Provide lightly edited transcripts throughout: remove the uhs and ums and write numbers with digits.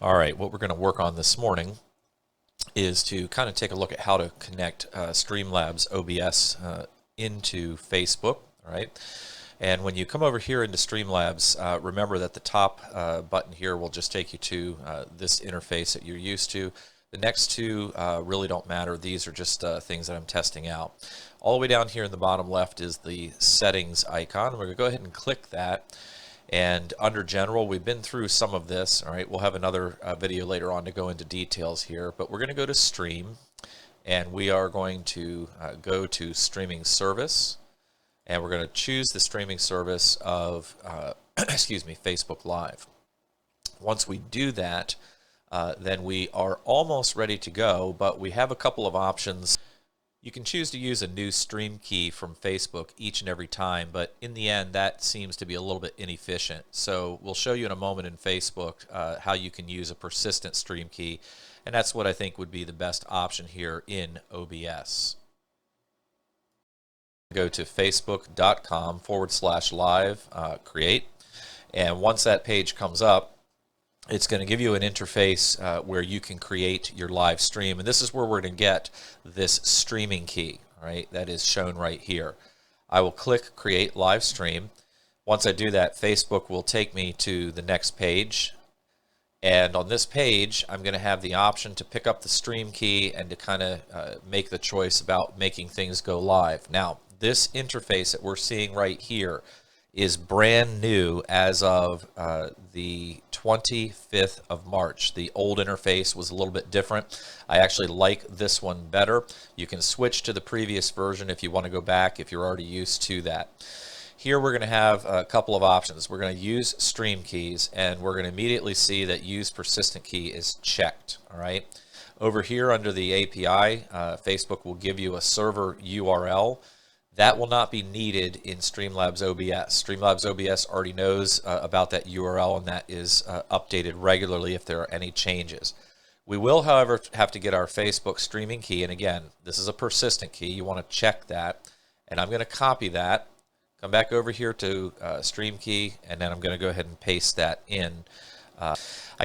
All right, what we're going to work on this morning is to kind of take a look at how to connect Streamlabs OBS into Facebook. All right, and when you come over here into Streamlabs, remember that the top button here will just take you to this interface that you're used to. The next two really don't matter. These are just things that I'm testing out. All the way down here in the bottom left is the settings icon. We're going to go ahead and click that. And under general, we've been through some of this. All right, we'll have another video later on to go into details here, but we're going to go to stream, and we are going to go to streaming service, and we're going to choose the streaming service of excuse me, Facebook Live. Once we do that, then we are almost ready to go, but we have a couple of options. You can choose to use a new stream key from Facebook each and every time, but in the end, that seems to be a little bit inefficient. So we'll show you in a moment in Facebook how you can use a persistent stream key, and that's what I think would be the best option here in OBS. Go to facebook.com/live, create, and once that page comes up, it's going to give you an interface where you can create your live stream, and this is where we're going to get this streaming key, right? That is shown right here. I will click Create Live Stream. Once I do that, Facebook will take me to the next page, and on this page, I'm going to have the option to pick up the stream key and to kind of make the choice about making things go live. Now, this interface that we're seeing right here is brand new as of the 25th of March. The old interface was a little bit different. I actually like this one better. You can switch to the previous version if you want to go back, if you're already used to that. Here we're going to have a couple of options. We're going to use stream keys, and we're going to immediately see that use persistent key is checked. All right. Over here under the API, Facebook will give you a server URL. That will not be needed in Streamlabs OBS. Streamlabs OBS already knows about that URL, and that is updated regularly if there are any changes. We will, however, have to get our Facebook streaming key, and again, this is a persistent key. You want to check that, and I'm going to copy that, come back over here to stream key, and then I'm going to go ahead and paste that in. I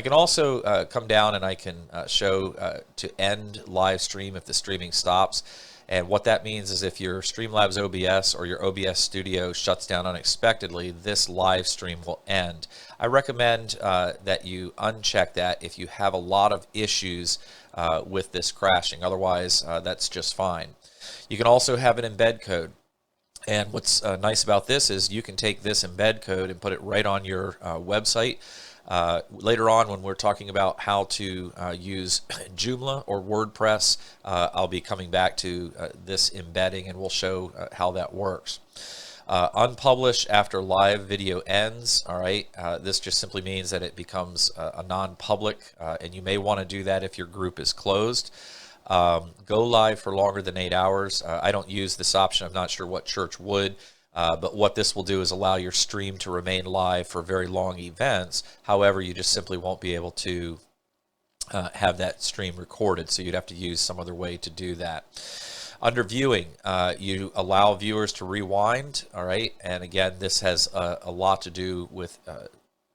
can also come down and I can show to end live stream if the streaming stops. And what that means is if your Streamlabs OBS or your OBS Studio shuts down unexpectedly, this live stream will end. I recommend that you uncheck that if you have a lot of issues with this crashing. Otherwise, that's just fine. You can also have an embed code. And what's nice about this is you can take this embed code and put it right on your website. Later on, when we're talking about how to use Joomla or WordPress, I'll be coming back to this embedding, and we'll show how that works. Unpublish after live video ends. All right, this just simply means that it becomes a non-public, and you may want to do that if your group is closed. Go live for longer than 8 hours. I don't use this option. I'm not sure what church would. But what this will do is allow your stream to remain live for very long events. However, you just simply won't be able to have that stream recorded, so you'd have to use some other way to do that. Under viewing, you allow viewers to rewind, all right? And again, this has a lot to do with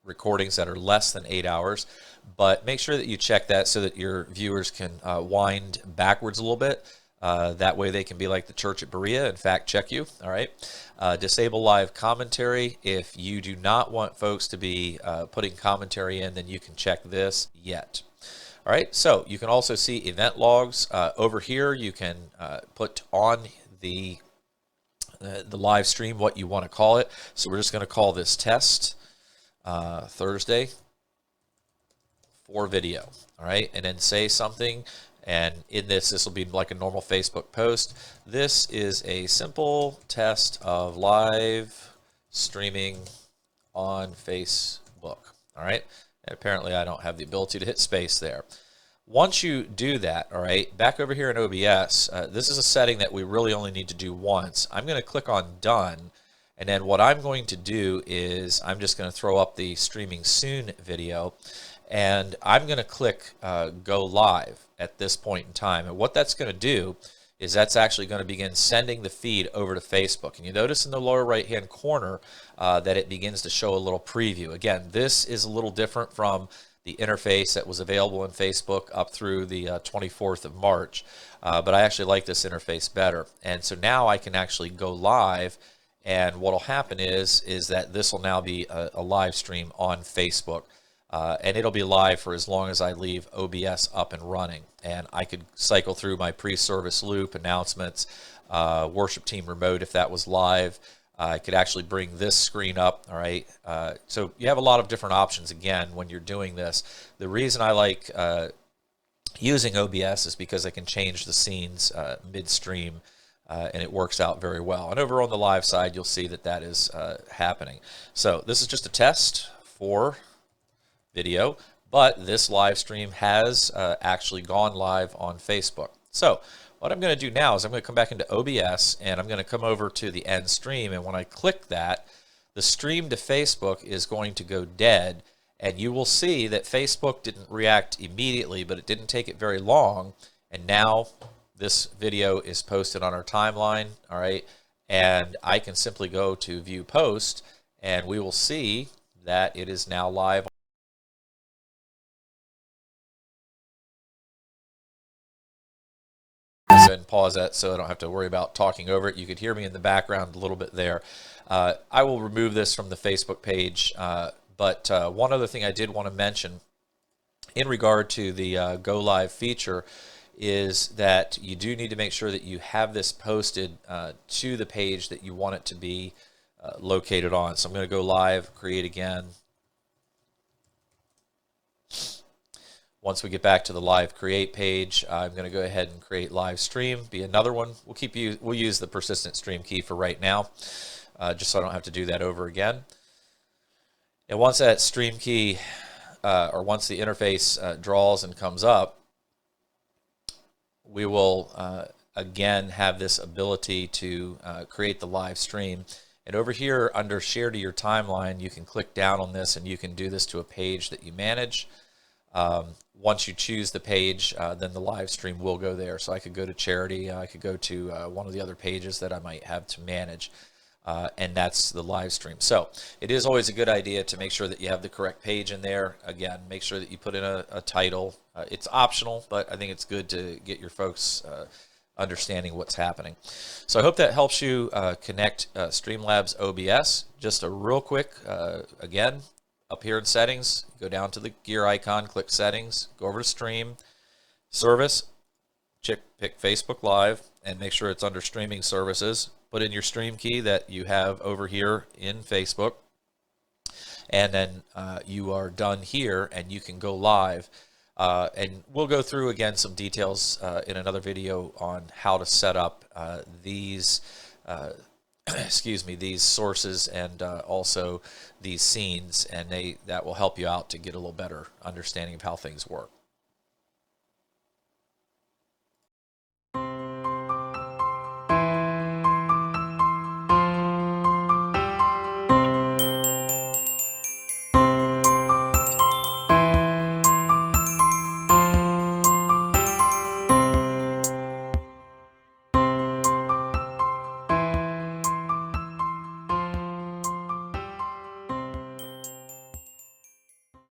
recordings that are less than 8 hours, but make sure that you check that so that your viewers can wind backwards a little bit. That way they can be like the church at Berea and fact check you. All right. Disable live commentary. If you do not want folks to be putting commentary in, then you can check this yet. All right. So you can also see event logs over here. You can put on the live stream what you want to call it. So we're just going to call this test Thursday for video. All right. And then say something. And in this will be like a normal Facebook post. This is a simple test of live streaming on Facebook. All right. And apparently I don't have the ability to hit space there. Once you do that, all right, back over here in OBS, this is a setting that we really only need to do once. I'm going to click on Done. And then what I'm going to do is I'm just going to throw up the streaming soon video. And I'm going to click Go Live at this point in time. And what that's going to do is that's actually going to begin sending the feed over to Facebook. And you notice in the lower right-hand corner that it begins to show a little preview. Again, this is a little different from the interface that was available in Facebook up through the 24th of March, but I actually like this interface better. And so now I can actually go live, and what will happen is that this will now be a live stream on Facebook. And it'll be live for as long as I leave OBS up and running. And I could cycle through my pre-service loop, announcements, worship team remote if that was live. I could actually bring this screen up, all right? So you have a lot of different options, again, when you're doing this. The reason I like using OBS is because I can change the scenes midstream, and it works out very well. And over on the live side, you'll see that that is happening. So this is just a test for video, but this live stream has actually gone live on Facebook. So what I'm going to do now is I'm going to come back into OBS, and I'm going to come over to the end stream, and when I click that, the stream to Facebook is going to go dead, and you will see that Facebook didn't react immediately, but it didn't take it very long, and now this video is posted on our timeline, all right, and I can simply go to view post, and we will see that it is now live. And pause that so I don't have to worry about talking over it. You could hear me in the background a little bit there. I will remove this from the Facebook page, but one other thing I did want to mention in regard to the Go Live feature is that you do need to make sure that you have this posted to the page that you want it to be located on. So I'm going to go live, create again. Once we get back to the live create page, I'm going to go ahead and create live stream, be another one. We'll use the persistent stream key for right now, just so I don't have to do that over again. And once that stream key, or once the interface draws and comes up, we will again have this ability to create the live stream. And over here under share to your timeline, you can click down on this and you can do this to a page that you manage. Once you choose the page, then the live stream will go there. So I could go to charity, I could go to one of the other pages that I might have to manage, and that's the live stream. So it is always a good idea to make sure that you have the correct page in there. Again, make sure that you put in a title. It's optional, but I think it's good to get your folks understanding what's happening. So I hope that helps you connect Streamlabs OBS. Just a real quick, again, up here in settings, go down to the gear icon, click settings, go over to stream, service, pick Facebook Live, and make sure it's under streaming services. Put in your stream key that you have over here in Facebook, and then you are done here and you can go live. And we'll go through again some details in another video on how to set up these excuse me, these sources and also these scenes, and that will help you out to get a little better understanding of how things work.